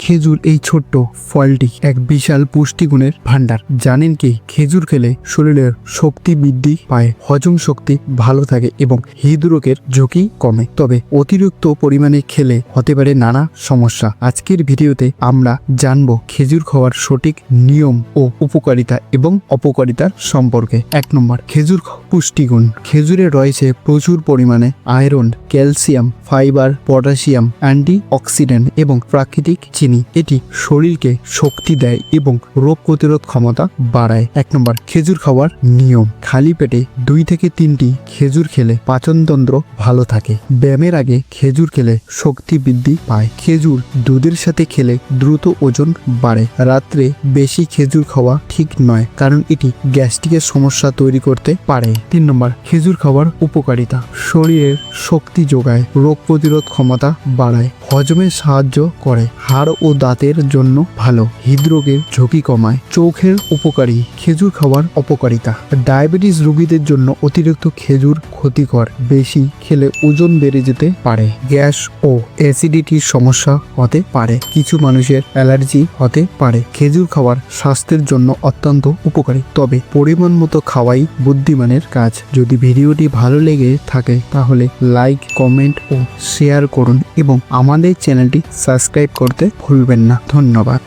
খেজুর এই ছোট্ট ফলটি এক বিশাল পুষ্টিগুণের ভান্ডার। জানেন কি, খেজুর খেলে শরীরের শক্তি বৃদ্ধি পায়, হজম শক্তি ভালো থাকে এবং হৃদরোগের ঝুঁকি কমে। তবে অতিরিক্ত পরিমাণে খেলে হতে পারে নানা সমস্যা। আজকের ভিডিওতে আমরা জানব খেজুর খাওয়ার সঠিক নিয়ম ও উপকারিতা এবং অপকারিতার সম্পর্কে। 1 নম্বর, খেজুর পুষ্টিগুণ। খেজুরে রয়েছে প্রচুর পরিমাণে iron, calcium, fibre, potassium, antioxidant এবং প্রাকৃতিক চিনি। এটি শরীরকে শক্তি দেয় এবং রোগ প্রতিরোধ ক্ষমতা বাড়ায়। 1 নম্বর, খেজুর খাওয়ার নিয়ম। খালি পেটে 2 থেকে 3টি খেজুর খেলে পাচনতন্ত্র ভালো থাকে। ব্যায়ামের আগে খেজুর খেলে শক্তি বৃদ্ধি পায়। খেজুর দুধের সাথে খেলে দ্রুত ওজন বাড়ে। রাত্রে বেশি খেজুর খাওয়া ঠিক নয়, কারণ এটি গ্যাস্ট্রিকের সমস্যা তৈরি করতে পারে। 3 নম্বর, খেজুর খাওয়ার উপকারিতা। শরীরের শক্তি যোগায়, রোগ প্রতিরোধ ক্ষমতা বাড়ায়, হজমে সাহায্য করে, হাড় ও দাঁতের জন্য ভালো, হৃদরোগের ঝুঁকি কমায়। চোখের উপকারী। খেজুর খাওয়ার অপকারিতা। ডায়াবেটিস রোগীদের জন্য অতিরিক্ত খেজুর ক্ষতিকর। বেশি খেলে ওজন বেড়ে যেতে পারে। গ্যাস ও অ্যাসিডিটির সমস্যা হতে পারে। কিছু মানুষের অ্যালার্জি হতে পারে। খেজুর খাওয়ার স্বাস্থ্যের জন্য অত্যন্ত উপকারী, তবে পরিমাণ মতো খাওয়াই বুদ্ধিমানের কাজ। যদি ভিডিওটি ভালো লেগে থাকে তাহলে লাইক, কমেন্ট ও শেয়ার করুন এবং আমাদের চ্যানেলটি সাবস্ক্রাইব করতে ভুলবেন না। ধন্যবাদ।